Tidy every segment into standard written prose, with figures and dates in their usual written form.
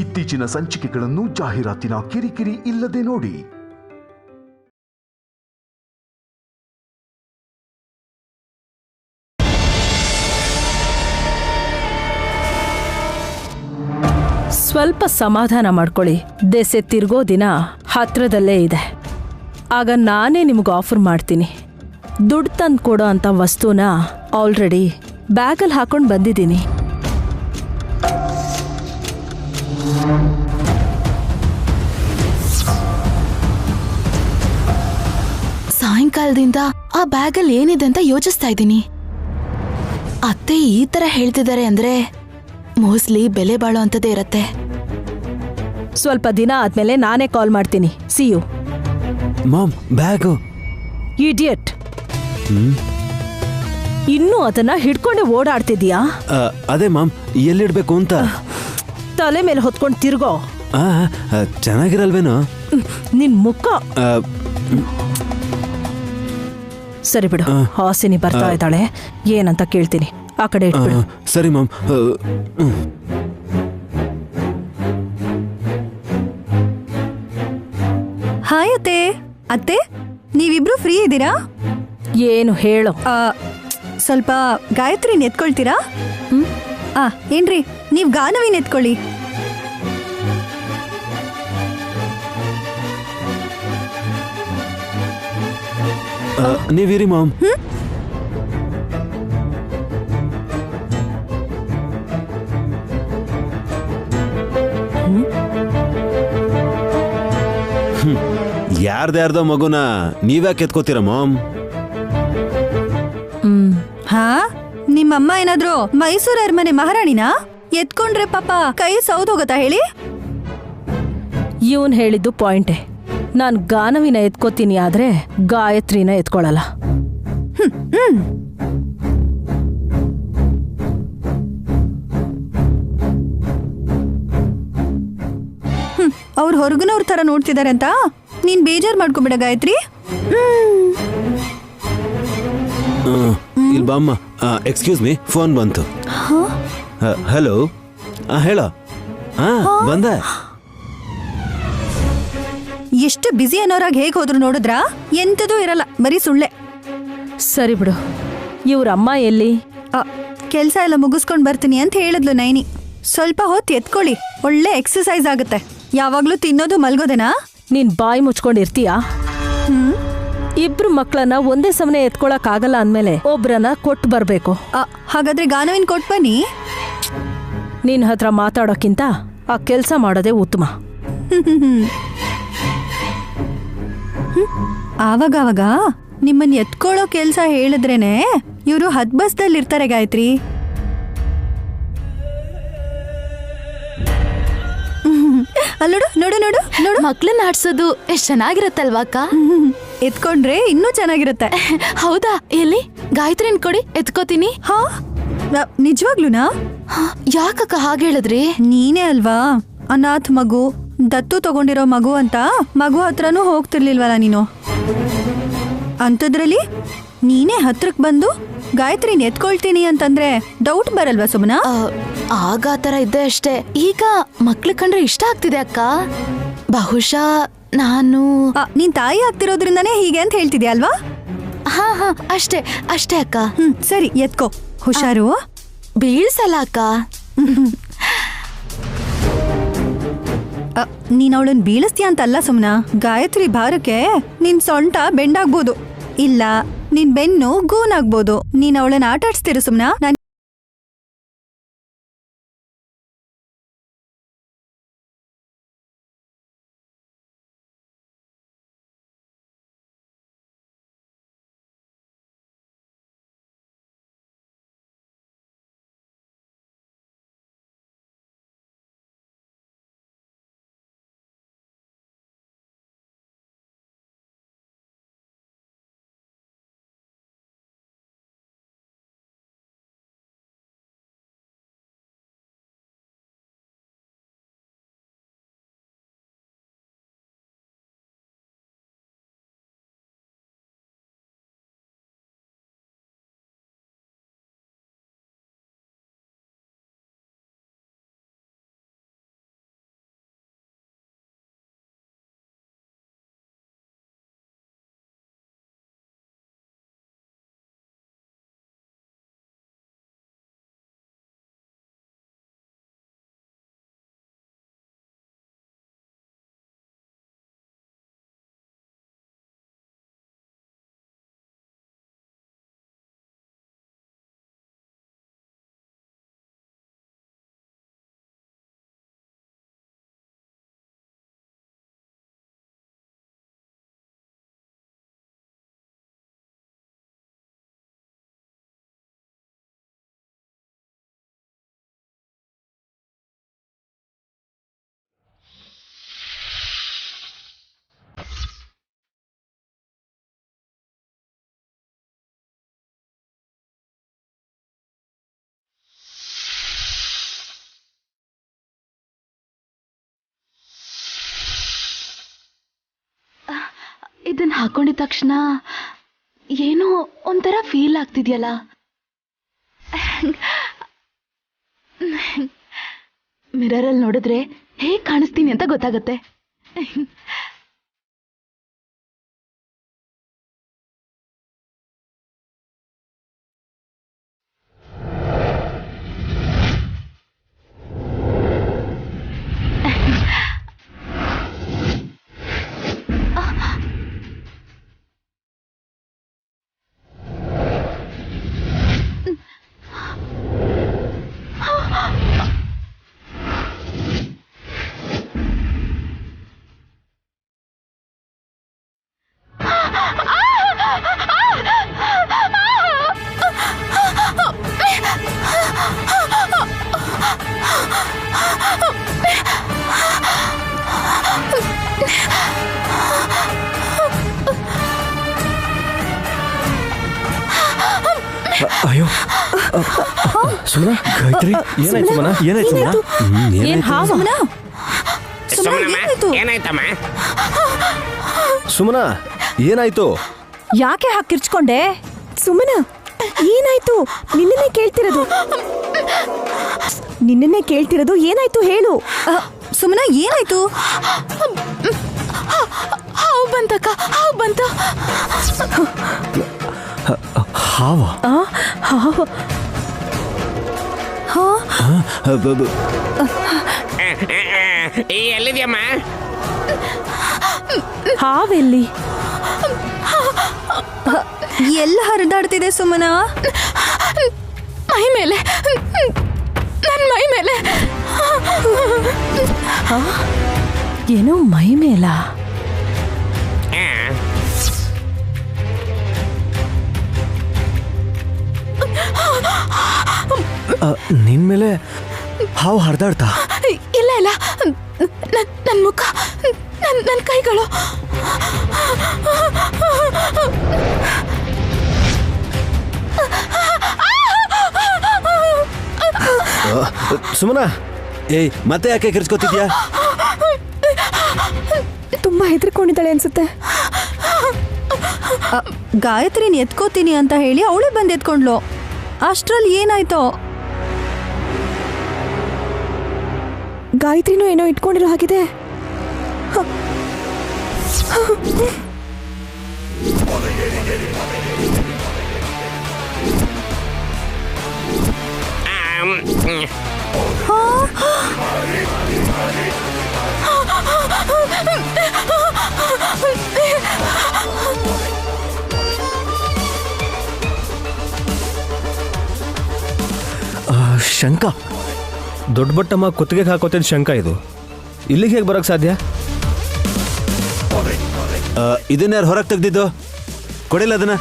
ಇತ್ತೀಚಿನ ಸಂಚಿಕೆಗಳನ್ನು ಜಾಹೀರಾತಿನ ಕಿರಿಕಿರಿ ಇಲ್ಲದೆ ನೋಡಿ. ಸ್ವಲ್ಪ ಸಮಾಧಾನ ಮಾಡ್ಕೊಳ್ಳಿ. ದೆಸೆ ತಿರ್ಗೋ ದಿನ ಹತ್ರದಲ್ಲೇ ಇದೆ. ಆಗ ನಾನೇ ನಿಮ್ಗೆ ಆಫರ್ ಮಾಡ್ತೀನಿ. ದುಡ್ಡು ತಂದು ಕೊಡೋ ಅಂಥ ವಸ್ತುನ ಆಲ್ರೆಡಿ ಬ್ಯಾಗಲ್ಲಿ ಹಾಕೊಂಡು ಬಂದಿದ್ದೀನಿ. ಸಾಯಂಕಾಲದಿಂದ ಆ ಬ್ಯಾಗಲ್ಲಿ ಏನಿದೆ ಅಂತ ಯೋಚಿಸ್ತಾ ಇದ್ದೀನಿ. ಅತ್ತೆ ಈ ತರ ಹೇಳ್ತಿದ್ದಾರೆ ಅಂದ್ರೆ ಮೋಸ್ಟ್ಲಿ ಬೆಲೆ ಬಾಳೋ ಅಂತದೇ ಇರತ್ತೆ. ಸ್ವಲ್ಪ ದಿನ ಆದ್ಮೇಲೆ ನಾನೇ ಕಾಲ್ ಮಾಡ್ತೀನಿ. See you. Mom, bag. Idiot. ಇನ್ನೂ ಅದನ್ನ ಹಿಡ್ಕೊಂಡೆ ಓಡಾಡ್ತಿದ್ಯಾ? ಅದೇ ಮಾಮ್, ಎಲ್ಲಿಡ್ಬೇಕು ಅಂತ. ತಲೆ ಮೇಲೆ ಹೊತ್ಕೊಂಡು ತಿರ್ಗೋ. ಚೆನ್ನಾಗಿರಲ್ವೇನೋ ನಿನ್ ಮುಖ. ಸರಿ ಬಿಡು, ಹಾಸಿನಿ ಬರ್ತಾ ಇದ್ದಾಳೆ, ಏನಂತ ಕೇಳ್ತೀನಿ. ಆ ಕಡೆ ಇಟ್ಬಿಡು. ಸರಿ ಮಾಮ್. ಹಾಯ್ ಅತ್ತೆ. ಅತ್ತೆ, ನೀವಿಬ್ರು ಫ್ರೀ ಇದ್ದೀರಾ? ಏನು ಹೇಳು. ಸ್ವಲ್ಪ ಗಾಯತ್ರಿನ ಎತ್ಕೊಳ್ತೀರಾ? ಏನ್ರಿ, ನೀವ್ ಗಾನವಿನ ಎತ್ಕೊಳ್ಳಿ. ನೀವಿರಿ ಮಾಮ್. ಯಾರ್ದ್ಯಾರ್ದೋ ಮಗುನ ನೀವ್ಯಾಕೆ ಎತ್ಕೋತೀರ ಮಾಮ್? ಹಾ, ನಿಮ್ಮಮ್ಮ ಏನಾದ್ರು ಮೈಸೂರು ಅರಮನೆ ಮಹಾರಾಣಿನಾ? ಎತ್ಕೊಂಡ್ರೆ ಪಾಪ ಕೈ ಸೌದೋಗತ್ತಾ ಹೇಳಿ? ಇವನ್ ಹೇಳಿದ್ದು ಪಾಯಿಂಟೇ. ನಾನ್ ಗಾನವಿನ ಎತ್ಕೋತೀನಿ, ಆದ್ರೆ ಗಾಯತ್ರಿನ ಎತ್ಕೊಳಲ್ಲ. ಅವ್ರು ಹೊರಗಿನವ್ರ ತರ ನೋಡ್ತಿದಾರೆ ಅಂತ ನೀನ್ ಬೇಜಾರ್ ಮಾಡ್ಕೊಬಿಡ ಗಾಯತ್ರಿ. ಇಲ್ಲಿ ಬಾಮ್ಮ. ಎಕ್ಸ್ಕ್ಯೂಸ್ ಮೀ, ಫೋನ್ ಬಂತು. ಹಲೋ, ಹೇಳೋ. ಬಂದೆ. ಎಷ್ಟು ಬ್ಯುಸಿ ಅನ್ನೋರಾಗ ಹೇಗ್ ಹೋದ್ರು ನೋಡಿದ್ರಾ? ಎಂತದೂ ಇರಲ್ಲ, ಬರೀ ಸುಳ್ಳೆ. ಸರಿ ಬಿಡು, ಇವ್ರ ಅಮ್ಮ ಎಲ್ಲಿ? ಕೆಲ್ಸ ಎಲ್ಲ ಮುಗಿಸ್ಕೊಂಡ್ ಬರ್ತೀನಿ ಅಂತ ಹೇಳಿದ್ಲು ನೈನಿ. ಸ್ವಲ್ಪ ಹೊತ್ತು ಎತ್ಕೊಳ್ಳಿ, ಒಳ್ಳೆ ಎಕ್ಸರ್ಸೈಸ್ ಆಗುತ್ತೆ. ಯಾವಾಗ್ಲೂ ತಿನ್ನೋದು ಮಲ್ಗೋದೇನಾ? ನೀನ್ ಬಾಯಿ ಮುಚ್ಕೊಂಡಿರ್ತೀಯಾ? ಇಬ್ರು ಮಕ್ಕಳನ್ನ ಒಂದೇ ಸಮನೆ ಎತ್ಕೊಳಕ್ ಆಗಲ್ಲ ಅಂದ್ಮೇಲೆ ಒಬ್ರನ್ನ ಕೊಟ್ಟು ಬರ್ಬೇಕು. ಹಾಗಾದ್ರೆ ಗಾನವಿನ್ ಕೊಟ್ ಬನ್ನಿ. ನಿನ್ ಹತ್ರ ಮಾತಾಡೋಕ್ಕಿಂತ ಆ ಕೆಲ್ಸ ಮಾಡೋದೇ ಉತ್ತಮ. ಆವಾಗವಾಗ ನಿಮ್ಮನ್ ಎತ್ಕೊಳ್ಳೋ ಕೆಲ್ಸ ಹೇಳಿದ್ರೇನೆ ಇವರು ಹದ್ಬಸ್ದಲ್ಲಿ ಇರ್ತಾರೆ ಗಾಯತ್ರಿ. ಅಲ್ಲೋಡು, ನೋಡು ನೋಡು ನೋಡು, ಮಕ್ಳನ್ನ ಆಡ್ಸೋದು ಎಷ್ಟ್ ಚೆನ್ನಾಗಿರತ್ತಲ್ವಾ ಅಕ್ಕ? ಎತ್ಕೊಂಡ್ರೆ ಇನ್ನೂ ಚೆನ್ನಾಗಿರುತ್ತೆ. ಹೌದಾ? ಎಲ್ಲಿ? ಗಾಯತ್ರಿನ್ ಕೊಡಿ, ಎತ್ಕೋತೀನಿ. ಹಾ, ನಿಜವಾಗ್ಲೂನಾ? ಯಾಕಕ್ಕ ಹಾಗೆ ಹೇಳಿದ್ರಿ? ನೀನೇ ಅಲ್ವಾ ಅನಾಥ್ ಮಗು, ದತ್ತು ತಗೊಂಡಿರೋ ಮಗು ಅಂತ ಮಗು ಹತ್ರನೂ ಹೋಗ್ತಿರ್ಲಿಲ್ವಲ್ಲ ನೀನು. ಅಂಥದ್ರಲ್ಲಿ ನೀನೇ ಹತ್ರಕ್ ಬಂದು ಗಾಯತ್ರಿನ ಎತ್ಕೊಳ್ತೀನಿ ಅಂತಂದ್ರೆ ಡೌಟ್ ಬರಲ್ವಾ ಸುಮ್ನಾ? ಆಗ ಆ ತರ ಇದ್ದೆ ಅಷ್ಟೇ. ಈಗ ಮಕ್ಳು ಕಂಡ್ರೆ ಇಷ್ಟ ಆಗ್ತಿದೆ ಅಕ್ಕ. ಬಹುಶಃ ನಾನು ನೀನ್ ತಾಯಿ ಆಗ್ತಿರೋದ್ರಿಂದಾನೇ ಹೀಗೆ ಅಂತ ಹೇಳ್ತಿದ್ಯಾ ಅಲ್ವಾ? ಹಾ ಹಾ, ಅಷ್ಟೇ ಅಷ್ಟೇ ಅಕ್ಕ. ಸರಿ, ಎತ್ಕೋ, ಹುಷಾರು. ಬೀಳ್ಸಲ್ಲ ಅಕ್ಕ. ನೀನ್ ಅವಳನ್ ಬೀಳಿಸ್ತೀಯ ಅಂತಲ್ಲ ಸುಮ್ನಾ. ಗಾಯತ್ರಿ ಭಾರಕ್ಕೆ ನಿನ್ ಸೊಂಟ ಬೆಂಡಾಗ್ಬೋದು, ಇಲ್ಲ ನಿನ್ ಬೆನ್ನು ಗೂನಾಗ್ಬೋದು. ನೀನ್ ಅವಳನ್ನ ಆಟ ಆಡ್ಸ್ತೀರ ಸುಮ್ನಾ. ಇದನ್ನ ಹಾಕೊಂಡಿದ ತಕ್ಷಣ ಏನೋ ಒಂಥರ ಫೀಲ್ ಆಗ್ತಿದ್ಯಲ್ಲ. ಮಿರರಲ್ಲಿ ನೋಡಿದ್ರೆ ಹೇಗ್ ಕಾಣಿಸ್ತೀನಿ ಅಂತ ಗೊತ್ತಾಗತ್ತೆ. ಅಯ್ಯೋ ಸುಮನಾ, ಗಾಯತ್ರಿ ಏನಾಯ್ತು ಸುಮನಾ? ಏನಾಯ್ತು ಸುಮನಾ? ಏನ್ ಹಾವ? ಏನಾಯ್ತಮ್ಮ? ಸುಮನಾ ಏನಾಯ್ತು? ಯಾಕೆ ಹಾಕಿರ್ಚ್ಕೊಂಡೆ? ಸುಮನ ಏನಾಯ್ತು? ನಿನ್ನನ್ನೇ ಕೇಳ್ತಿರೋದು ಏನಾಯ್ತು ಹೇಳು. ಸುಮನ ಏನಾಯ್ತು? ಹಾವು ಬಂತಕ್ಕ, ಹಾವು ಬಂತ. ಹಾವ? ಎಲ್ಲಿದ್ಯಮ್ಮ? ಹಾವೆಲ್ಲಿ? ಎಲ್ಲ ಹರಿದಾಡ್ತಿದೆ ಸುಮನ? ಮೈ ಮೇಲೆ, ನನ್ ಮೈ ಮೇಲೆ. ಏನೋ ಮೈ ಮೇಲ? ನಿನ್ ಮೇಲೆ ಹಾವು ಹರಿದಾಡ್ತಾ? ಇಲ್ಲ ಇಲ್ಲ, ನನ್ ಮುಖ, ನನ್ ಕೈಗಳು. ಸುಮನಾ, ಏಯ್ ಮತ್ತೆ ಯಾಕೆ ಕಿರ್ಚ್ಕೋತಿದ್ಯಾ? ತುಂಬಾ ಹೆದರ್ಕೊಂಡಿದ್ದಾಳೆ ಅನ್ಸುತ್ತೆ. ಗಾಯತ್ರಿನ ಎತ್ಕೋತೀನಿ ಅಂತ ಹೇಳಿ ಅವಳೇ ಬಂದು ಎತ್ಕೊಂಡ್ಲು. ಅಷ್ಟ್ರಲ್ಲಿ ಏನಾಯ್ತೋ? ಗಾಯತ್ರಿನೂ ಏನೋ ಇಟ್ಕೊಂಡಿರೋ ಹಾಗಿದೆ. ಶಂಕ, ದೊಡ್ಡ ಬಟ್ಟಮ್ಮ ಕುತ್ತಿಗೆಗೆ ಹಾಕೋತಿದ್ದ ಶಂಕ ಇದು. ಇಲ್ಲಿಗೆ ಹೇಗೆ ಬರೋಕ್ಕೆ ಸಾಧ್ಯ? ಇದನ್ಯಾರು ಹೊರಗೆ ತೆಗ್ದಿದ್ದು? ಕೊಡಿಲ್ಲ ಅದನ್ನ.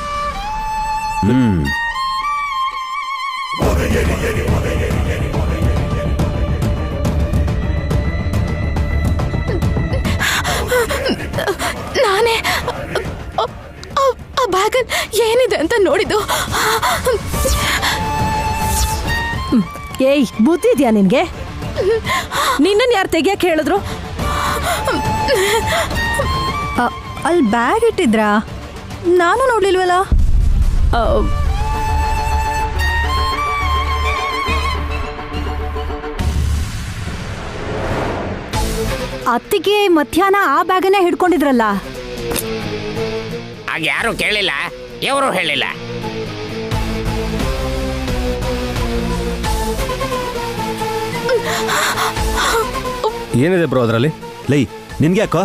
ನಾನೇ ಆ ಬ್ಯಾಗಲ್ ಏನಿದೆ ಅಂತ ನೋಡಿದ್ದು. ಏಯ್, ಬುದ್ಧಿ ಇದೆಯಾ ನಿನ್ಗೆ? ನಿನ್ನನ್ನು ಯಾರು ತೆಗಿಯಕ್ಕೆ ಹೇಳಿದ್ರು? ಅಲ್ಲಿ ಬ್ಯಾಗ್ ಇಟ್ಟಿದ್ರಾ? ನಾನು ನೋಡ್ಲಿಲ್ವಲ್ಲ. ಅತ್ತಿಗೆ ಮಧ್ಯಾಹ್ನ ಆ ಬ್ಯಾಗನ್ನೇ ಹಿಡ್ಕೊಂಡಿದ್ರಲ್ಲ. ಆಗ ಯಾರು ಕೇಳಿಲ್ಲ, ಇವರು ಹೇಳಿಲ್ಲ. ಏನಿದೆ ಬ್ರೋ ಅದರಲ್ಲಿ? ಲೈ, ನಿನ್ಗೆ ಯಾಕೋ?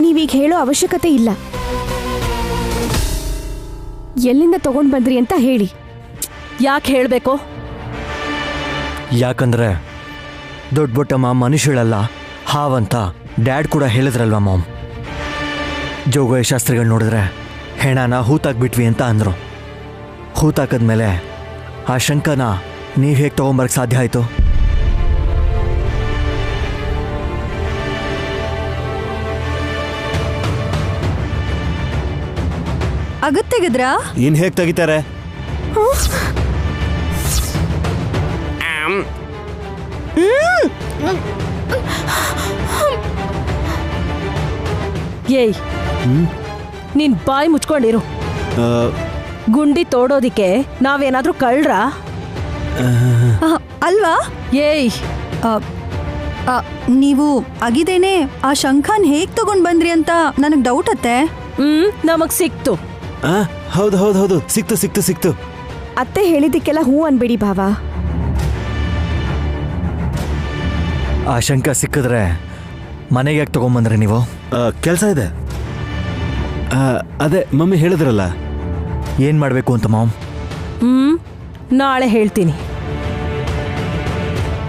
ನೀವೀಗ ಹೇಳೋ ಅವಶ್ಯಕತೆ ಇಲ್ಲ. ಎಲ್ಲಿಂದ ತಗೊಂಡ್ ಬಂದ್ರಿ ಅಂತ ಹೇಳಿ. ಯಾಕೆ ಹೇಳಬೇಕು? ಯಾಕಂದ್ರೆ ದೊಡ್ಡ ಬೊಟ್ಟಮ್ಮ ಮನುಷ್ಯಳಲ್ಲ, ಹಾವಂತ ಡ್ಯಾಡ್ ಕೂಡ ಹೇಳಿದ್ರಲ್ವ ಮಾಮ್. ಜೋಗಯ್ಯ ಶಾಸ್ತ್ರಿಗಳು ನೋಡಿದ್ರೆ ಹೆಣನ ಹೂತಾಕ್ಬಿಟ್ವಿ ಅಂತ ಅಂದರು. ಹೂತಾಕದ್ಮೇಲೆ ಆ ಶಂಕನ ನೀವು ಹೇಗೆ ತೊಗೊಂಬರಕ್ಕೆ ಸಾಧ್ಯ ಆಯಿತು? ಅಗತ್ತೆಗಿದ್ರಾ? ಇನ್ ಹೇಗೆ ತೆಗಿತಾರೆ? ಏಯ್ ನೀನ್ ಬಾಯಿ ಮುಚ್ಕೊಂಡಿರು. ಆ, ಗುಂಡಿ ತೋಡೋದಿಕ್ಕೆ ನಾವೇನಾದ್ರೂ ಕಳ್ರಾ? ಅಲ್ವಾ? ಏಯ್ ಆ, ಆ, ನೀವು ಅಗಿದೇನೆ ಆ ಶಂಖನ್ ಹೇಗ್ ತಗೊಂಡ್ ಬಂದ್ರಿ ಅಂತ ನನಗ್ ಡೌಟ್ ಅತ್ತೆ. ನಮಗ್ ಸಿಕ್ತು. ಆ, ಹೌದು ಹೌದು ಹೌದು, ಸಿಕ್ತು ಸಿಕ್ತು ಸಿಕ್ತು. ಅತ್ತೆ ಹೇಳಿದ್ದಕ್ಕೆಲ್ಲ ಹೂ ಅನ್ಬೇಡಿ ಭಾವ. ಆ ಶಂಕ ಸಿಕ್ಕಿದ್ರೆ ಮನೆಗೆ ಯಾಕೆ ತಗೊಂಬಂದ್ರಿ ನೀವು? ಕೆಲಸ ಇದೆ. ಅದೇ ಮಮ್ಮಿ ಹೇಳಿದ್ರಲ್ಲ. ಏನು ಮಾಡಬೇಕು ಅಂತ ಮಾಮ್? ನಾಳೆ ಹೇಳ್ತೀನಿ.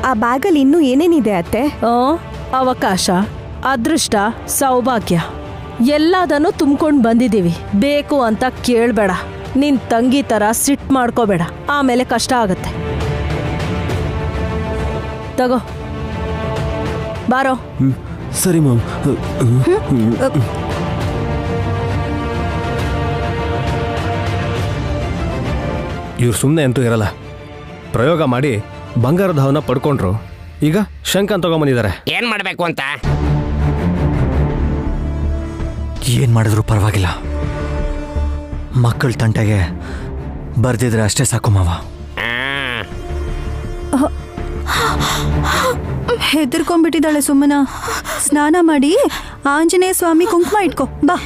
ಆ ಬ್ಯಾಗಲ್ಲಿ ಇನ್ನೂ ಏನೇನಿದೆ ಅತ್ತೆ? ಅವಕಾಶ, ಅದೃಷ್ಟ, ಸೌಭಾಗ್ಯ ಎಲ್ಲದನ್ನು ತುಂಬ್ಕೊಂಡು ಬಂದಿದ್ದೀವಿ. ಬೇಕು ಅಂತ ಕೇಳಬೇಡ. ನಿನ್ ತಂಗಿ ಥರ ಸಿಟ್ಟು ಮಾಡ್ಕೋಬೇಡ, ಆಮೇಲೆ ಕಷ್ಟ ಆಗತ್ತೆ. ತಗೋ ಬಾರೋ. ಸರಿ ಮಾಮ್. ಇವ್ರು ಸುಮ್ಮನೆ ಅಂತೂ ಇರಲ್ಲ. ಪ್ರಯೋಗ ಮಾಡಿ ಬಂಗಾರದ ಹವನ ಪಡ್ಕೊಂಡ್ರು. ಈಗ ಶಂಕನ್ ತಗೊಂಬಂದಿದ್ದಾರೆ. ಏನ್ ಮಾಡ್ಬೇಕು ಅಂತ? ಏನು ಮಾಡಿದ್ರು ಪರವಾಗಿಲ್ಲ, ಮಕ್ಕಳ ತಂಟೆಗೆ ಬರ್ದಿದ್ರೆ ಅಷ್ಟೇ ಸಾಕು ಮಾವ. ಹೆದರ್ಕೊಂಡ್ಬಿಟ್ಟಿದ್ದಾಳೆ ಸುಮ್ಮನ. ಸ್ನಾನ ಮಾಡಿ ಆಂಜನೇಯ ಸ್ವಾಮಿ ಕುಂಕುಮ ಇಟ್ಕೋ. ಬಾ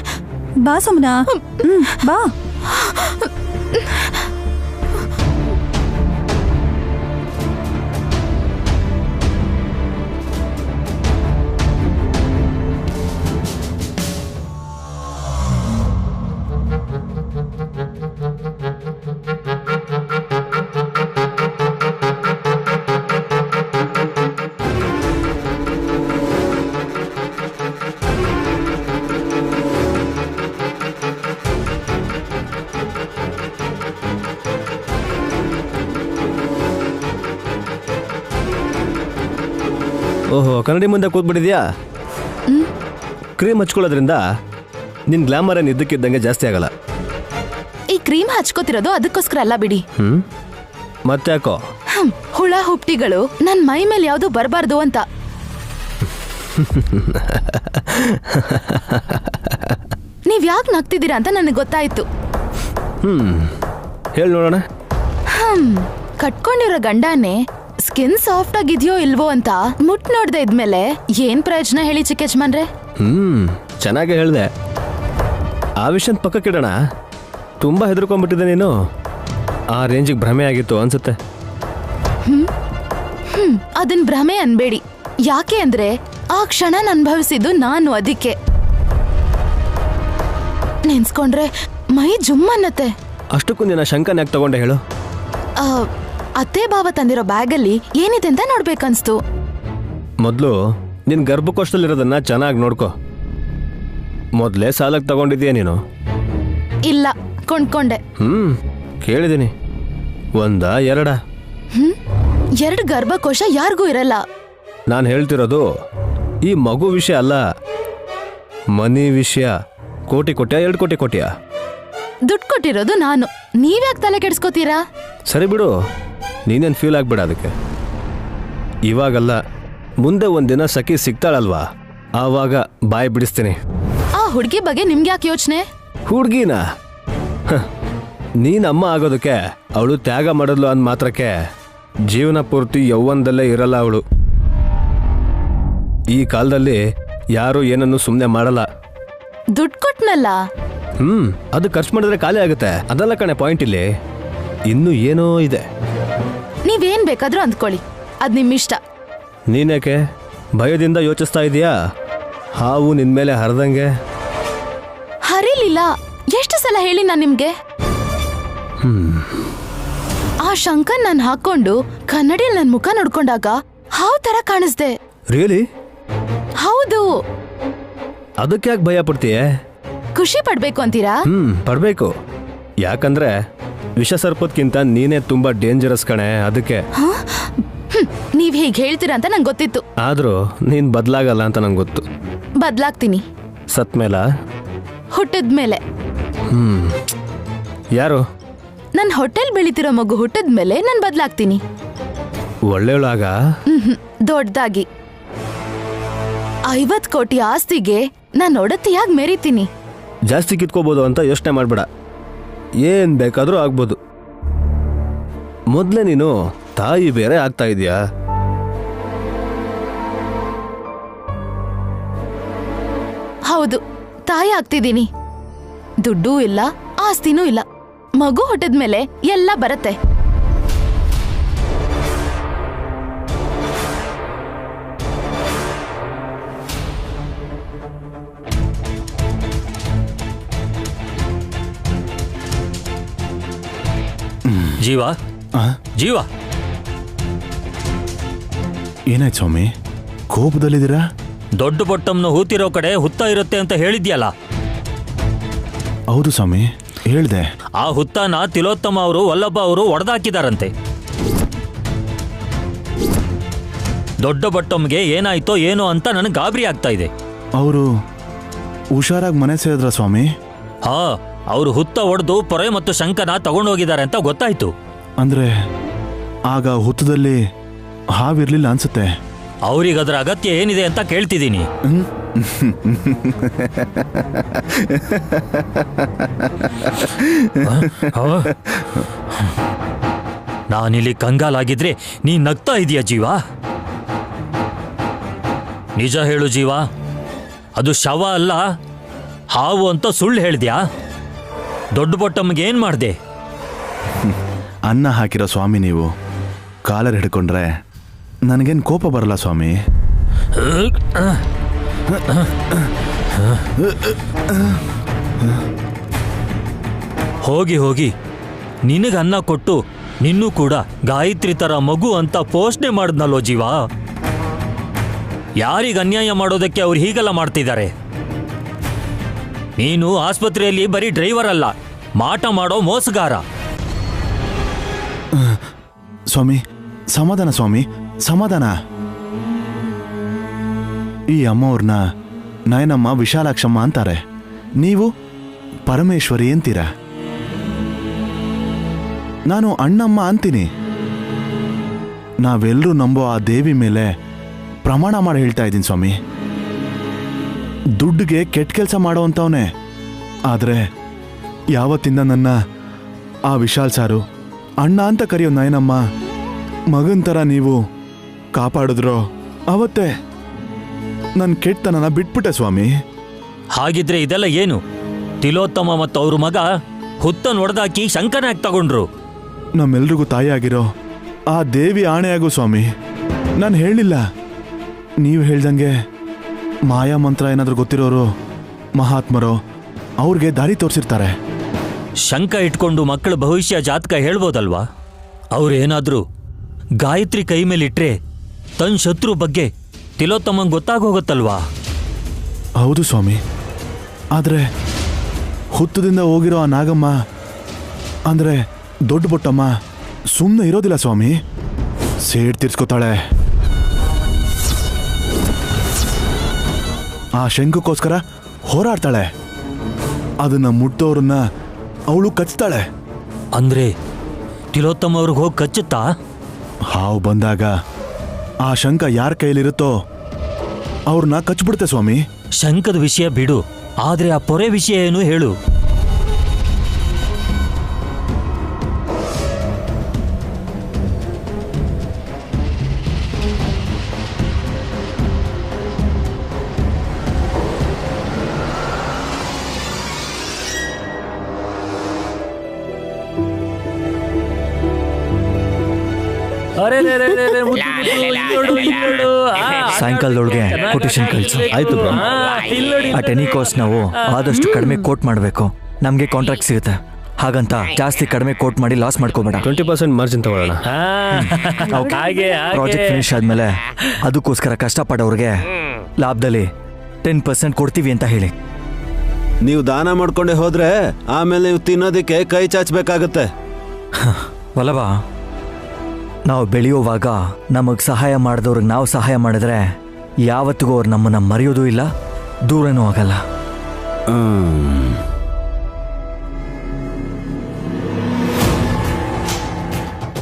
ಬಾ ಸುಮ್ಮನ. ಬಾ. ಓಹೋ, ಕನ್ನಡಿ ಮುಂದೆ ಕೂತ್ಬಿಟ್ಟಿದ್ಯಾ? ಕ್ರೀಮ್ ಹಚ್ಕೊಳ್ಳೋದ್ರಿಂದ ನಿನ್ ಗ್ಲಾಮರ್ ಏನ್ ಇದ್ದಕ್ಕಿದ್ದಂಗೆ ಜಾಸ್ತಿ ಆಗಲ್ಲ. ಈ ಕ್ರೀಮ್ ಹಚ್ಕೋತಿರೋದು ಅದಕ್ಕೋಸ್ಕರ ಅಲ್ಲ ಬಿಡಿ. ಮತ್ತೆ ಯಾಕೋ? ಹುಳ ಹುಪ್ಟಿಗಳು ನನ್ ಮೈ ಮೇಲೆ ಯಾವ್ದು ಬರಬಾರ್ದು ಅಂತ. ನೀವ್ ಯಾಕೆ ನಗ್ತಿದ್ದೀರಾ ಅಂತ ನನಗೆ ಗೊತ್ತಾಯ್ತು. ಹೇಳಿ ನೋಡೋಣ. ಕಟ್ಕೊಂಡಿರೋ ಗಂಡನೇ ಸ್ಕಿನ್ ಸಾಫ್ಟ್ ಆಗಿದ್ಯೋ ಇಲ್ವೋ ಅಂತ ಮುಟ್ ನೋಡ್ದೆ ಇದ್ಮೇಲೆ ಏನ್ ಪ್ರಯೋಜನ ಹೇಳಿ ಚಿಕ್ಕ ಯಜಮಾನ್ರೆ? ಚೆನ್ನಾಗೇ ಹೇಳ್ದೆ. ಆ ವಿಷಯದ ಪಕ್ಕಕ್ಕಿಡೋಣ. ತುಂಬಾ ಹೆದರ್ಕೊಂಡ್ಬಿಟ್ಟಿದೆ ನೀನು. ಆ ರೇಂಜಿಗೆ ಭ್ರಮೆ ಆಗಿತ್ತು ಅನ್ಸುತ್ತೆ. ಅದನ್ ಭ್ರಮೆ ಅನ್ಬೇಡಿ. ಯಾಕೆ ಅಂದ್ರೆ ಆ ಕ್ಷಣ ಅನುಭವಿಸಿದ್ದು ನಾನು. ಅದಕ್ಕೆ ನೆನ್ಸ್ಕೊಂಡ್ರೆ ಮೈ ಜುಮ್ ಅನ್ನತ್ತೆ. ಅಷ್ಟಕ್ಕೂ ನಿನ್ನ ಶಂಕನ್ ಯಾಕೆ ತಗೊಂಡೆ ಹೇಳು? ಅತ್ತೆ ಭಾವ ತಂದಿರೋ ಬ್ಯಾಗಲ್ಲಿ ಏನಿದೆ ಅಂತ ನೋಡ್ಬೇಕನ್ಸ್ತು. ಮೊದಲು ನಿನ್ ಗರ್ಭಕೋಶದಲ್ಲಿರೋದನ್ನ ಚೆನ್ನಾಗಿ ನೋಡ್ಕೊ. ಮೊದಲೇ ಸಾಲಕ್ಕೆ ತಗೊಂಡಿದ್ಯಾ ನೀನು? ಇಲ್ಲ, ಕೊಂಡ್ಕೊಂಡೆ. ಕೇಳಿದ್ದೀನಿ. ಒಂದ ಎರಡ? 2 ಗರ್ಭಕೋಶ ಯಾರಿಗೂ ಇರಲ್ಲ. ನಾನು ಹೇಳ್ತಿರೋದು ಈ ಮಗು ವಿಷಯ ಅಲ್ಲ, ಮನಿ ವಿಷಯ. ಕೋಟಿ ಕೊಟ್ಯಾ 2 ಕೋಟಿ ಕೊಟ್ಯಾ? ದುಡ್ಡು ಕೊಟ್ಟಿರೋದು ನಾನು. ನೀವ್ಯಾಕೆ ತಲೆ ಕೆಡ್ಸ್ಕೋತೀರಾ? ಸರಿ ಬಿಡು, ನೀನೇನು ಫೀಲ್ ಆಗ್ಬೇಡ ಅದಕ್ಕೆ. ಇವಾಗಲ್ಲ, ಮುಂದೆ ಒಂದಿನ ಸಖಿ ಸಿಗ್ತಾಳಲ್ವಾ, ಆವಾಗ ಬಾಯಿ ಬಿಡಿಸ್ತೀನಿ. ಆ ಹುಡುಗಿ ಬಗ್ಗೆ ನಿಮ್ಗೆ ಯಾಕೆ ಯೋಚನೆ? ಹುಡ್ಗಿನ ನೀನ್ ಅಮ್ಮ ಆಗೋದಕ್ಕೆ ಅವಳು ತ್ಯಾಗ ಮಾಡಿದ್ಲು ಅಂದ ಮಾತ್ರಕ್ಕೆ ಜೀವನ ಪೂರ್ತಿ ಯೌವನದಲ್ಲೇ ಇರಲ್ಲ ಅವಳು. ಈ ಕಾಲದಲ್ಲಿ ಯಾರು ಏನನ್ನು ಸುಮ್ಮನೆ ಮಾಡಲ್ಲ. ದುಡ್ಡು ಕೊಟ್ನಲ್ಲ. ಅದು ಖರ್ಚು ಮಾಡಿದ್ರೆ ಖಾಲಿ ಆಗುತ್ತೆ. ಅದಲ್ಲ ಕಣೆ ಪಾಯಿಂಟ್ ಇಲ್ಲಿ. ಇನ್ನೂ ಏನೋ ಇದೆ. ನೀವೇನ್ ಬೇಕಾದ್ರೂ ಅಂದ್ಕೊಳ್ಳಿ, ಅದ್ ನಿಮ್ ಇಷ್ಟ. ನೀನೇಕೆ ಭಯದಿಂದ ಯೋಚಿಸ್ತಾ ಇದೀಯಾ? ಹಾವು ನಿನ್ಮೇಲೆ ಹರಿದಂಗೆ. ಹರಿಲಿಲ್ಲ. ಎಷ್ಟು ಸಲ ಹೇಳಿ ನಾನು ನಿಮ್ಗೆ? ಆ ಶಂಕರ್ ನಾನು ಹಾಕೊಂಡು ಕನ್ನಡಿಯಲ್ಲಿ ನನ್ನ ಮುಖ ನೋಡ್ಕೊಂಡಾಗ ಹಾವು ತರ ಕಾಣಿಸ್ದೆ. ರಿಯಲಿ? ಹೌದು. ಅದಕ್ಕೆ ಯಾಕೆ ಭಯ ಪಡ್ತೀಯ? ಖುಷಿ ಪಡ್ಬೇಕು ಅಂತೀರಾ? ಪಡ್ಬೇಕು. ಯಾಕಂದ್ರೆ ವಿಷ ಸರ್ಪದ್ಕಿಂತ ನೀನೇ ತುಂಬಾ ಡೇಂಜರಸ್ ಕಣೆ. ಅದಕ್ಕೆ ನೀವ್ ಹೀಗೆ ಹೇಳ್ತೀರಾ ಅಂತ ನಂಗೆ ಗೊತ್ತಿತ್ತು. ಆದ್ರೂ ನೀನ್ ಬದ್ಲಾಗಲ್ಲ ಅಂತ ನಂಗೆ ಗೊತ್ತು. ಬದ್ಲಾಗ್ತೀನಿ. ಸತ್ ಮೇಲ? ಹುಟ್ಟಿದ್ಮೇಲೆ. ಯಾರು? ನನ್ ಹೊಟ್ಟೆಲ್ ಬೆಳಿತಿರೋ ಮಗು ಹುಟ್ಟಿದ್ಮೇಲೆ ನಾನು ಬದ್ಲಾಗ್ತೀನಿ. ಒಳ್ಳೆಯವಳಾಗ? ದೊಡ್ಡದಾಗಿ. 50 ಕೋಟಿ ಆಸ್ತಿಗೆ ನಾನ್ ಒಡತಿಯಾಗಿ ಮೆರಿತೀನಿ. ಜಾಸ್ತಿ ಕಿತ್ಕೋಬೋದು ಅಂತ ಯೋಚನೆ ಮಾಡಬೇಡ, ಏನು ಬೇಕಾದರೂ ಆಗ್ಬೋದು. ಮೊದಲೇ ನೀನು ತಾಯಿ ಬೇರೆ ಆಗ್ತಾ ಇದೀಯಾ. ಹೌದು, ತಾಯಿ ಆಗ್ತಿದ್ದೀನಿ. ದುಡ್ಡೂ ಇಲ್ಲ, ಆಸ್ತಿನೂ ಇಲ್ಲ. ಮಗು ಹುಟ್ಟಿದ್ಮೇಲೆ ಎಲ್ಲ ಬರತ್ತೆ. ಜೀವ, ಜೀವ, ಏನಾಯ್ತು ಸ್ವಾಮಿ, ಕೋಪದಲ್ಲಿದ್ದೀರಾ? ದೊಡ್ಡ ಬೊಟ್ಟಮ್ನ ಹೂತಿರೋ ಕಡೆ ಹುತ್ತ ಇರುತ್ತೆ ಅಂತ ಹೇಳಿದ್ಯಲ್ಲ. ಹೌದು ಸ್ವಾಮಿ, ಹೇಳ್ದೆ. ಆ ಹುತ್ತನ ತಿಲೋತ್ತಮ ಅವರು ವಲ್ಲಭ ಅವರು ಒಡೆದಾಕಿದಾರಂತೆ. ದೊಡ್ಡ ಬೊಟ್ಟಮ್ಗೆ ಏನಾಯ್ತೋ ಏನೋ ಅಂತ ನನಗೆ ಗಾಬರಿ ಆಗ್ತಾ ಇದೆ. ಅವರು ಹುಷಾರಾಗಿ ಮನೆ ಸೇರಿದ್ರ ಸ್ವಾಮಿ? ಹಾ, ಅವರು ಹುತ್ತ ಒಡೆದು ಪೊರೆ ಮತ್ತು ಶಂಕನ ತಗೊಂಡೋಗಿದ್ದಾರೆ ಅಂತ ಗೊತ್ತಾಯ್ತು. ಅಂದ್ರೆ ಆಗ ಹುತ್ತದಲ್ಲಿ ಹಾವಿರ್ಲಿಲ್ಲ ಅನ್ಸುತ್ತೆ. ಅವ್ರಿಗೆ ಅದರ ಅಗತ್ಯ ಏನಿದೆ ಅಂತ ಕೇಳ್ತಿದ್ದೀನಿ. ನಾನಿಲ್ಲಿ ಕಂಗಾಲಾಗಿದ್ರೆ ನೀ ನಗ್ತಾ ಇದೀಯ ಜೀವ. ನಿಜ ಹೇಳು ಜೀವ, ಅದು ಶವ ಅಲ್ಲ ಹಾವು ಅಂತ ಸುಳ್ಳು ಹೇಳ್ದ್ಯಾ? ದೊಡ್ಡ ಬೊಟ್ಟಮ್ಗೆ ಏನ್ ಮಾಡ್ದೆ? ಅನ್ನ ಹಾಕಿರೋ ಸ್ವಾಮಿ ನೀವು. ಕಾಲರ್ ಹಿಡ್ಕೊಂಡ್ರೆ ನನಗೇನು ಕೋಪ ಬರಲ್ಲ ಸ್ವಾಮಿ. ಹೋಗಿ ಹೋಗಿ ನಿನಗೆ ಅನ್ನ ಕೊಟ್ಟು ನಿನ್ನೂ ಕೂಡ ಗಾಯತ್ರಿ ತರ ಮಗು ಅಂತ ಪೋಷಣೆ ಮಾಡಿದ್ನಲ್ಲೋ ಜೀವ. ಯಾರಿಗೆ ಅನ್ಯಾಯ ಮಾಡೋದಕ್ಕೆ ಅವ್ರು ಹೀಗೆಲ್ಲ ಮಾಡ್ತಿದ್ದಾರೆ? ನೀನು ಆಸ್ಪತ್ರೆಯಲ್ಲಿ ಬರೀ ಡ್ರೈವರ್ ಅಲ್ಲ, ಮಾಟ ಮಾಡೋ ಮೋಸಗಾರ. ಸ್ವಾಮಿ ಸಮಾಧಾನ, ಸ್ವಾಮಿ ಸಮಾಧಾನ. ಈ ಅಮ್ಮವ್ರನ್ನ ನಾಯನಮ್ಮ ವಿಶಾಲಾಕ್ಷಮ್ಮ ಅಂತಾರೆ, ನೀವು ಪರಮೇಶ್ವರಿ ಅಂತೀರ. ನಾನು ಅಣ್ಣಮ್ಮ ಅಂತೀನಿ. ನಾವೆಲ್ಲರೂ ನಂಬೋ ಆ ದೇವಿ ಮೇಲೆ ಪ್ರಮಾಣ ಮಾಡಿ ಹೇಳ್ತಾ ಇದ್ದೀನಿ ಸ್ವಾಮಿ. ದುಡ್ಡಿಗೆ ಕೆಟ್ಟ ಕೆಲಸ ಮಾಡೋವಂಥವನೇ. ಆದರೆ ಯಾವತ್ತಿಂದ ನನ್ನ ಆ ವಿಶಾಲ್ ಸಾರು ಅಣ್ಣ ಅಂತ ಕರೆಯೋ ನಾಯನಮ್ಮ ಮಗನ ಥರ ನೀವು ಕಾಪಾಡಿದ್ರೋ ಅವತ್ತೇ ನನ್ನ ಕೆಟ್ಟತನನ ಬಿಟ್ಬಿಟ್ಟೆ ಸ್ವಾಮಿ. ಹಾಗಿದ್ರೆ ಇದೆಲ್ಲ ಏನು? ತಿಲೋತ್ತಮ ಮತ್ತು ಅವ್ರ ಮಗ ಹುತ್ತ ಹೊಡೆದಾಕಿ ಶಂಕನಾಗಿ ತಗೊಂಡ್ರು. ನಮ್ಮೆಲ್ರಿಗೂ ತಾಯಿಯಾಗಿರೋ ಆ ದೇವಿ ಆಣೆಯಾಗು ಸ್ವಾಮಿ. ನಾನು ಹೇಳಿಲ್ಲ, ನೀವು ಹೇಳ್ದಂಗೆ ಮಾಯಾ ಮಂತ್ರ ಏನಾದರೂ ಗೊತ್ತಿರೋರು ಮಹಾತ್ಮರೋ ಅವ್ರಿಗೆ ದಾರಿ ತೋರಿಸಿರ್ತಾರೆ. ಶಂಕ ಇಟ್ಕೊಂಡು ಮಕ್ಕಳ ಭವಿಷ್ಯ ಜಾತಕ ಹೇಳ್ಬೋದಲ್ವಾ? ಅವ್ರೇನಾದ್ರೂ ಗಾಯತ್ರಿ ಕೈ ಮೇಲಿಟ್ರೆ ತನ್ನ ಶತ್ರು ಬಗ್ಗೆ ತಿಲೋತ್ತಮಂಗೆ ಗೊತ್ತಾಗೋಗುತ್ತಲ್ವಾ? ಹೌದು ಸ್ವಾಮಿ, ಆದರೆ ಹುತ್ತದಿಂದ ಹೋಗಿರೋ ಆ ನಾಗಮ್ಮ ಅಂದರೆ ದೊಡ್ಡ ಬೊಟ್ಟಮ್ಮ ಸುಮ್ಮನೆ ಇರೋದಿಲ್ಲ ಸ್ವಾಮಿ. ಸೇಡ್ ತೀರ್ಸ್ಕೊತಾಳೆ. ಆ ಶಂಕಕ್ಕೋಸ್ಕರ ಹೋರಾಡ್ತಾಳೆ. ಅದನ್ನ ಮುಟ್ಟೋರನ್ನ ಅವಳು ಕಚ್ತಾಳೆ. ಅಂದ್ರೆ ತಿಲೋತ್ತಮ ಅವ್ರಿಗೆ ಹೋಗಿ ಕಚ್ಚುತ್ತಾ? ಹಾವು ಬಂದಾಗ ಆ ಶಂಕ ಯಾರ ಕೈಲಿರುತ್ತೋ ಅವ್ರನ್ನ ಕಚ್ಬಿಡುತ್ತೆ ಸ್ವಾಮಿ. ಶಂಕದ ವಿಷಯ ಬಿಡು, ಆದ್ರೆ ಆ ಪೊರೆ ವಿಷಯ ಏನು ಹೇಳು. ಸಾಯಂಕಾಲದೊಳಗೆ ಕೊಟೇಶನ್ ಕಳಿಸು. ಆಯ್ತು ಬ್ರೋ. ಆ ಟೆನಿಕೋಸ್ ನಾವು ಆದಷ್ಟು ಕಡಿಮೆ ಕೋಟ್ ಮಾಡಬೇಕು. ನಮಗೆ ಕಾಂಟ್ರಾಕ್ಟ್ ಸಿಗುತ್ತೆ. ಹಾಗಂತ ಜಾಸ್ತಿ ಕಡಿಮೆ ಕೋಟ್ ಮಾಡಿ ಲಾಸ್ ಮಾಡ್ಕೋಬೇಡ. 20% ಮಾರ್ಜಿನ್ ತಗೊಳ್ಳೋಣ. ಪ್ರಾಜೆಕ್ಟ್ ಫಿನಿಶ್ ಆದ್ಮೇಲೆ ಅದಕ್ಕೋಸ್ಕರ ಕಷ್ಟಪಡೋರಿಗೆ ಲಾಭದಲ್ಲಿ 10% ಕೊಡ್ತೀವಿ ಅಂತ ಹೇಳಿ. ನೀವು ದಾನ ಮಾಡ್ಕೊಂಡೆ ಹೋದ್ರೆ ಆಮೇಲೆ ನೀವು ತಿನ್ನೋದಕ್ಕೆ ಕೈ ಚಾಚಬೇಕಾಗತ್ತೆ. ವಲ್ಲಭ, ನಾವು ಬೆಳೆಯುವಾಗ ನಮಗೆ ಸಹಾಯ ಮಾಡಿದವ್ರಿಗೆ ನಾವು ಸಹಾಯ ಮಾಡಿದ್ರೆ ಯಾವತ್ತಿಗೂ ಅವ್ರು ನಮ್ಮನ್ನು ಮರೆಯೋದು ಇಲ್ಲ, ದೂರನೂ ಆಗಲ್ಲ.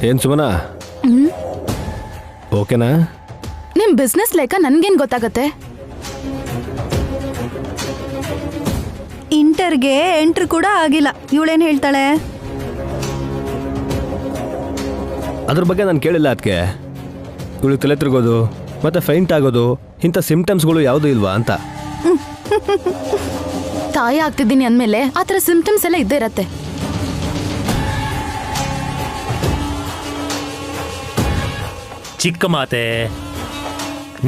ಏನ್ ಸುಮನಾ, ಓಕೆನಾ? ನಿಮ್ ಬಿಸ್ನೆಸ್ ಲೆಕ್ಕ ನನ್ಗೇನ್ ಗೊತ್ತಾಗತ್ತೆ? ಥಿಯೇಟರ್ಗೆ ಎಂಟ್ರ್ ಕೂಡ ಆಗಿಲ್ಲ. ಇವಳೇನ್ ಹೇಳ್ತಾಳೆ? ಅದ್ರ ಬಗ್ಗೆ ನಾನು ಕೇಳಿಲ್ಲ ಅದಕ್ಕೆ. ಇವಳಿಗೆ ತಲೆ ತಿರುಗೋದು ಮತ್ತೆ ಫೈಂಟ್ ಆಗೋದು ಇಂಥ ಸಿಂಪ್ಟಮ್ಸ್ಗಳು ಯಾವುದೂ ಇಲ್ವಾ ಅಂತ. ತಾಯಿ ಆಗ್ತಿದ್ದೀನಿ ಅಂದ್ಮೇಲೆ ಆ ಥರ ಸಿಂಪ್ಟಮ್ಸ್ ಎಲ್ಲ ಇದ್ದೇ ಇರತ್ತೆ. ಚಿಕ್ಕ ಮಾತೆ,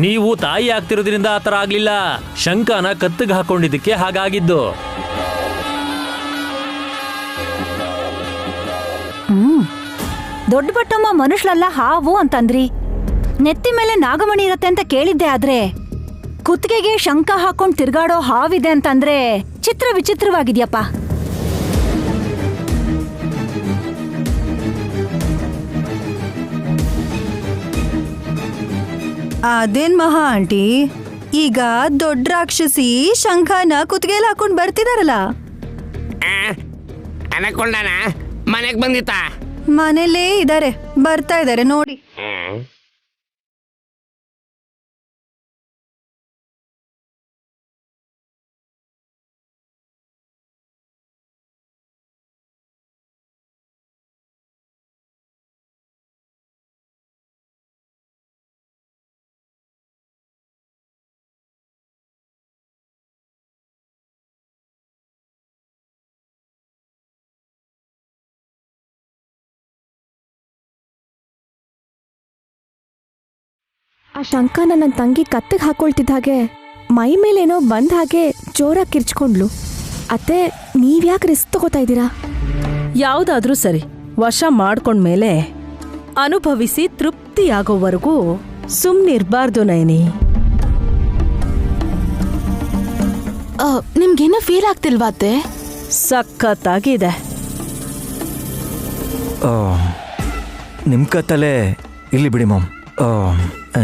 ನೀವು ತಾಯಿ ಆಗ್ತಿರೋದ್ರಿಂದ ಆ ಥರ ಆಗ್ಲಿಲ್ಲ. ಶಂಕನ ಕತ್ತಿಗೆ ಹಾಕೊಂಡಿದ್ದಕ್ಕೆ ಹಾಗಾಗಿದ್ದು. ದೊಡ್ಡ ಬಟ್ಟಮ್ಮ ಮನುಷ್ಯರಲ್ಲ ಹಾವು ಅಂತಂದ್ರಿ. ನೆತ್ತಿ ಮೇಲೆ ನಾಗಮಣಿ ಇರತ್ತೆ ಅಂತ ಕೇಳಿದ್ದೆ, ಆದ್ರೆ ಕುತ್ತಿಗೆಗೆ ಶಂಕ ಹಾಕೊಂಡ್ ತಿರ್ಗಾಡೋ ಹಾವಿದೆ ಅಂತಂದ್ರೆ ಚಿತ್ರ ವಿಚಿತ್ರವಾಗಿದ್ಯಪ್ಪ. ಅದೇನ್ ಮಹಾ ಆಂಟಿ, ಈಗ ದೊಡ್ಡ ರಾಕ್ಷಸಿ ಶಂಖನ ಕುತ್ತಿಗೆಲ್ಲ ಹಾಕೊಂಡ್ ಬರ್ತಿದಾರಲ್ಲ. ಅನಕೊಂಡನ ಮನೆಗೆ ಬಂದಿತ್ತ? ಮನೇಲೇ ಇದಾರೆ, ಬರ್ತಾ ಇದಾರೆ ನೋಡಿ. ಆ ಶಂಕನ ನನ್ನ ತಂಗಿ ಕತ್ತಿಗೆ ಹಾಕೊಳ್ತಿದ್ದ ಹಾಗೆ ಮೈ ಮೇಲೇನೋ ಬಂದ ಹಾಗೆ ಜೋರಾಗಿ ಕಿರ್ಚ್ಕೊಂಡ್ಲು. ಅತ್ತೆ, ನೀವ್ಯಾಕೆ ರಿಸ್ಕ್ ತಗೋತಾ ಇದ್ದೀರಾ? ಯಾವುದಾದ್ರೂ ಸರಿ, ವಶ ಮಾಡ್ಕೊಂಡ್ಮೇಲೆ ಅನುಭವಿಸಿ ತೃಪ್ತಿಯಾಗೋವರೆಗೂ ಸುಮ್ಮನಿರ್ಬಾರ್ದು ನಯನಿ. ನಿಮ್ಗೇನೋ ಫೀಲ್ ಆಗ್ತಿಲ್ವಾ ಅತ್ತೆ? ಸಖತ್ತಾಗಿದೆ. ನಿಮ್ಮ ಕತ್ತಲೆ ಇಲ್ಲಿ ಬಿಡಿ ಮಾಮ್.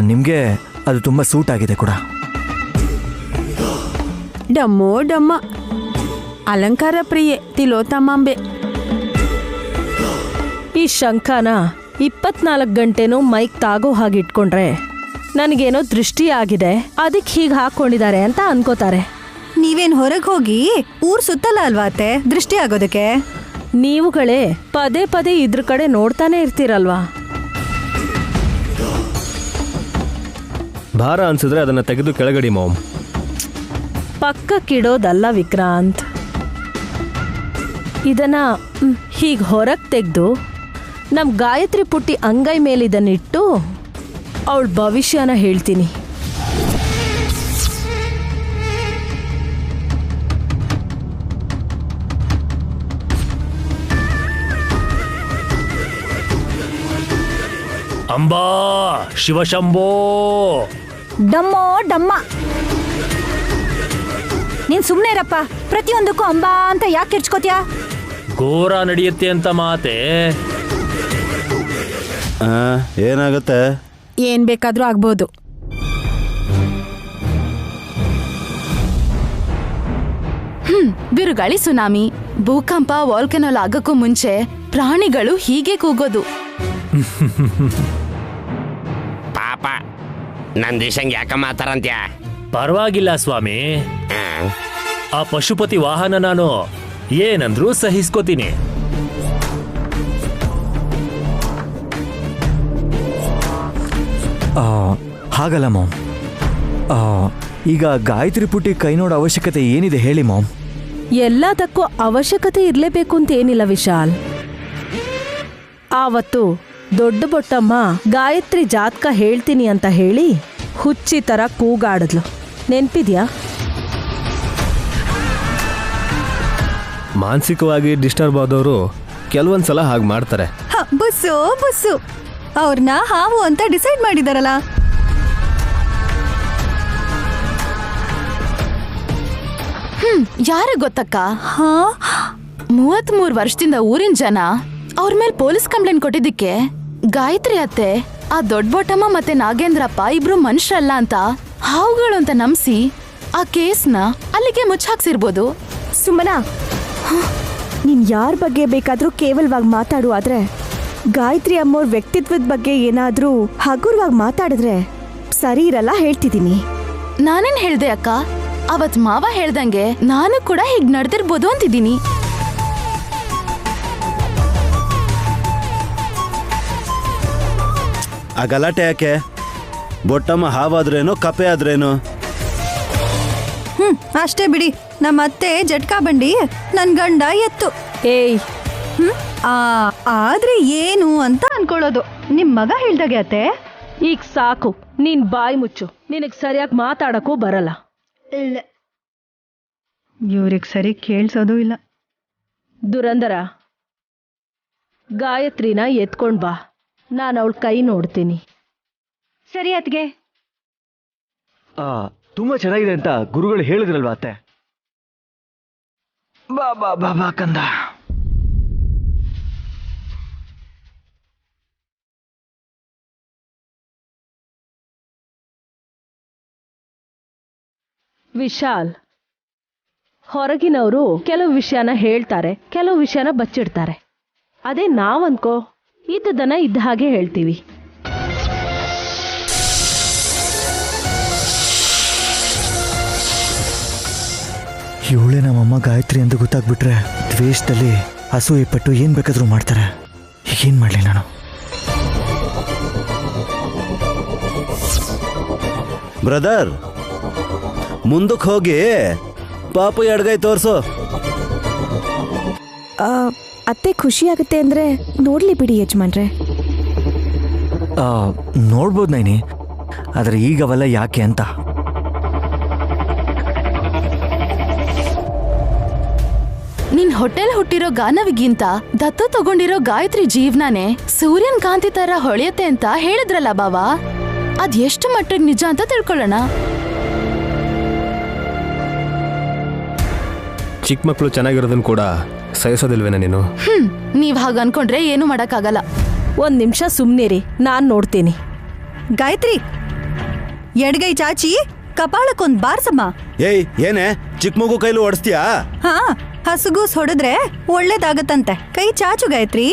ನಿಮಗೆ ಅದು ತುಂಬ ಸೂಟ್ ಆಗಿದೆ ಕೂಡ. ಡಮ್ಮೋ ಡಮ್ಮ, ಅಲಂಕಾರ ಪ್ರಿಯೆ ತಿಲೋತ್ತಮಾಂಬೆ. ಈ ಶಂಖನ 24 ಗಂಟೆನೂ ಮೈಕ್ ತಾಗೋ ಹಾಗೆ ಇಟ್ಕೊಂಡ್ರೆ ನನಗೇನೋ ದೃಷ್ಟಿ ಆಗಿದೆ, ಅದಕ್ಕೆ ಹೀಗೆ ಹಾಕೊಂಡಿದ್ದಾರೆ ಅಂತ ಅನ್ಕೋತಾರೆ. ನೀವೇನ್ ಹೊರಗೆ ಹೋಗಿ ಊರ್ ಸುತ್ತಲ್ಲ ಅಲ್ವಾ ಅತ್ತೆ ದೃಷ್ಟಿ ಆಗೋದಕ್ಕೆ? ನೀವುಗಳೇ ಪದೇ ಪದೇ ಇದ್ರ ಕಡೆ ನೋಡ್ತಾನೆ ಇರ್ತೀರಲ್ವಾ. ಭಾರ ಅನ್ಸಿದ್ರೆ ಅದನ್ನು ತೆಗೆದು ಕೆಳಗಡಿ ಮಾಮ್. ಪಕ್ಕಕ್ಕಿಡೋದಲ್ಲ ವಿಕ್ರಾಂತ್, ಇದನ್ನ ಹೀಗೆ ಹೊರಗೆ ತೆಗೆದು ನಮ್ಮ ಗಾಯತ್ರಿ ಪುಟ್ಟಿ ಅಂಗೈ ಮೇಲೆ ಇದನ್ನಿಟ್ಟು ಅವಳ ಭವಿಷ್ಯನ ಹೇಳ್ತೀನಿ. ಅಂಬಾ ಶಿವಶಂಭೋ. ಡಮ್ಮೋ ಡಮ್ಮ, ನೀನ್ ಸುಮ್ನೆ ಇರಪ್ಪ. ಪ್ರತಿಯೊಂದಕ್ಕೂ ಅಂಬಾ ಅಂತ ಯಾಕೆ ಕಿರ್ಚ್ಕೋತ್ಯಾ? ಘೋರ ನಡೆಯುತ್ತೆ ಅಂತ ಮಾತೆ. ಏನಾಗುತ್ತೆ? ಏನ್ ಬೇಕಾದ್ರೂ ಆಗ್ಬೋದು. ಬಿರುಗಾಳಿ, ಸುನಾಮಿ, ಭೂಕಂಪ, ವಾಲ್ಕನೋಲ್ ಆಗಕ್ಕೂ ಮುಂಚೆ ಪ್ರಾಣಿಗಳು ಹೀಗೆ ಕೂಗೋದು. ಪಾಪ ನಂದೀಶಂಗ್ ಯಾಕ ಮಾತಾರಂತ್ಯ? ಪರವಾಗಿಲ್ಲ ಸ್ವಾಮಿ, ಆ ಪಶುಪತಿ ವಾಹನ ನಾನು ಏನಂದ್ರೂ ಸಹಿಸ್ಕೋತೀನಿ. ಹಾಗಲ್ಲ ಮಾಮ್. ಈಗ ಗಾಯತ್ರಿ ಪುಟ್ಟಿ ಕೈ ನೋಡೋ ಅವಶ್ಯಕತೆ ಏನಿದೆ ಹೇಳಿ ಮಾಮ್? ಎಲ್ಲದಕ್ಕೂ ಅವಶ್ಯಕತೆ ಇರಲೇಬೇಕು ಅಂತ ಏನಿಲ್ಲ ವಿಶಾಲ್. ಆವತ್ತು ದೊಡ್ಡ ಬೊಟ್ಟಮ್ಮ ಗಾಯತ್ರಿ ಜಾತಕ ಹೇಳ್ತೀನಿ ಅಂತ ಹೇಳಿ ಹುಚ್ಚಿ ಥರ ಕೂಗಾಡಿದ್ಲು, ನೆನ್ಪಿದ್ಯಾ? ಮಾನಸಿಕವಾಗಿ ಡಿಸ್ಟರ್ಬ್ ಆದವರು ಕೆಲವೊಂದ್ಸಲ ಹಾಗೆ ಮಾಡ್ತಾರೆ. ಬಸ್ಸು ಬಸ್ಸು ಅವ್ರನ್ನ ಹಾವು ಅಂತ ಡಿಸೈಡ್ ಮಾಡಿದಾರಲ್ಲ. ಯಾರು ಗೊತ್ತಕ್ಕ? 33 ವರ್ಷದಿಂದ ಊರಿನ ಜನ ಅವ್ರ ಮೇಲೆ ಪೊಲೀಸ್ ಕಂಪ್ಲೇಂಟ್ ಕೊಟ್ಟಿದ್ದಕ್ಕೆ ಗಾಯತ್ರಿ ಅತ್ತೆ ಆ ದೊಡ್ಡ ಬೊಟ್ಟಮ್ಮ ಮತ್ತೆ ನಾಗೇಂದ್ರಪ್ಪ ಇಬ್ರು ಮನುಷ್ಯರಲ್ಲ ಅಂತ ಹಾವುಗಳು ಅಂತ ನಂಬಿಸಿ ಆ ಕೇಸ್ನ ಅಲ್ಲಿಗೆ ಮುಚ್ಚಾಕ್ಸಿರ್ಬೋದು. ಸುಮನಾ, ನೀನ್ ಯಾರ ಬಗ್ಗೆ ಬೇಕಾದ್ರೂ ಕೇವಲವಾಗಿ ಮಾತಾಡು, ಆದ್ರೆ ಗಾಯತ್ರಿ ಅಮ್ಮೋರ್ ವ್ಯಕ್ತಿತ್ವದ ಬಗ್ಗೆ ಏನಾದ್ರೂ ಹಗುರವಾಗಿ ಮಾತಾಡಿದ್ರೆ ಸರಿ ಇರಲ್ಲ ಹೇಳ್ತಿದ್ದೀನಿ. ನಾನೇನ್ ಹೇಳ್ದೆ ಅಕ್ಕ? ಅವತ್ ಮಾವ ಹೇಳ್ದಂಗೆ ನಾನು ಕೂಡ ಹೀಗ್ ನಡೆದಿರ್ಬೋದು ಅಂತಿದ್ದೀನಿ. ಆ ಗಲಾಟೆ ಯಾಕೆ? ಬೊಟ್ಟಮ್ಮ ಹಾವಾದ್ರೇನು ಕಪೆ ಆದ್ರೇನು? ಅಷ್ಟೇ ಬಿಡಿ. ನಮ್ಮ ಅತ್ತೆ ಜಟ್ಕಾ ಬಂಡಿ, ನನ್ ಗಂಡ ಎತ್ತು. ಏಯ್, ಆದ್ರೆ ಏನು ಅಂತ ಅನ್ಕೊಳ್ಳೋದು. ನಿಮ್ ಮಗ ಹೇಳ್ದಾಗೆ ಅತ್ತೆ. ಈಗ ಸಾಕು, ನೀನ್ ಬಾಯಿ ಮುಚ್ಚು. ನಿನಗ್ ಸರಿಯಾಗಿ ಮಾತಾಡಕ್ಕೂ ಬರಲ್ಲ. ಇವ್ರಿಗೆ ಸರಿ ಕೇಳ್ಸೋದು ಇಲ್ಲ. ದುರಂದರ, ಗಾಯತ್ರಿನ ಎತ್ಕೊಂಡ್ ಬಾ, ನಾನು ಅವಳ ಕೈ ನೋಡ್ತೀನಿ. ಸರಿ ಅತ್ಗೆ. ತುಂಬಾ ಚೆನ್ನಾಗಿದೆ ಅಂತ ಗುರುಗಳು ಹೇಳಿದ್ರಲ್ವಾ ಅತ್ತೆ? ಬಾ ಬಾ ಬಾ ಬಾ ಕಂದ. ವಿಶಾಲ್, ಹೊರಗಿನವರು ಕೆಲವು ವಿಷಯನ ಹೇಳ್ತಾರೆ, ಕೆಲವು ವಿಷಯನ ಬಚ್ಚಿಡ್ತಾರೆ. ಅದೇ ನಾವನ್ಕೋ ಇದ್ದದನ್ನ ಇದ್ದ ಹಾಗೆ ಹೇಳ್ತೀವಿ. ಇವಳೇ ನಮ್ಮಮ್ಮ ಗಾಯತ್ರಿ ಅಂತ ಗೊತ್ತಾಗ್ಬಿಟ್ರೆ ದ್ವೇಷದಲ್ಲಿ ಅಸೂಯೆ ಪಟ್ಟು ಏನ್ ಬೇಕಾದ್ರೂ ಮಾಡ್ತಾರೆ. ಈಗೇನ್ ಮಾಡ್ಲಿ ನಾನು? ಬ್ರದರ್, ಮುಂದಕ್ಕೆ ಹೋಗಿ ಪಾಪು ಎಡಗೈ ತೋರ್ಸು. ಅತ್ತೆ ಖುಷಿ ಆಗುತ್ತೆ ಅಂದ್ರೆ ನೋಡ್ಲಿ ಬಿಡಿ ಯಜಮಾನ್ರೆ. ನೋಡ್ಬೋದು ನೈನಿ, ಆದ್ರೆ ಈಗ ಅವೆಲ್ಲ ಯಾಕೆ ಅಂತ. ನಿನ್ ಹೊಟ್ಟೆಲ್ ಹುಟ್ಟಿರೋ ಗಾನವಿಗಿಂತ ದತ್ತು ತಗೊಂಡಿರೋ ಗಾಯತ್ರಿ ಜೀವನನೇ ಸೂರ್ಯನ್ ಕಾಂತಿ ತರ ಹೊಳೆಯತ್ತೆ ಅಂತ ಹೇಳಿದ್ರಲ್ಲ ಬಾವಾ, ಅದ್ ಎಷ್ಟು ಮಟ್ಟಿಗೆ ನಿಜ ಅಂತ ತಿಳ್ಕೊಳ್ಳೋಣ. ಚಿಕ್ಕ ಮಕ್ಕಳು ಚೆನ್ನಾಗಿರೋದನ್ನು ಕೂಡ ಸಹಿಸೋದಿಲ್ವೇನ ನೀನು? ನೀವ್ ಹಾಗ ಅನ್ಕೊಂಡ್ರೆ ಏನು ಮಾಡಕ್ಕಾಗಲ್ಲ. ಒಂದ್ ನಿಮಿಷ ಸುಮ್ನಿರಿ, ನಾನ್ ನೋಡ್ತೀನಿ. ಗಾಯತ್ರಿ, ಎಡಗೈ ಚಾಚಿ ಕಪಾಳಕ್ಕೊಂದ್ ಬಾರ್ಸಮ್ಮ. ಏಯ್, ಏನೇ ಚಿಕ್ಕ ಮಗು ಕೈಲು ಓಡಿಸ್ತೀಯಾ? ಹಾ, ಹಸುಗೂಸ್ ಹೊಡೆದ್ರೆ ಒಳ್ಳೇದಾಗತ್ತಂತೆ. ಕೈ ಚಾಚು ಗಾಯತ್ರಿ.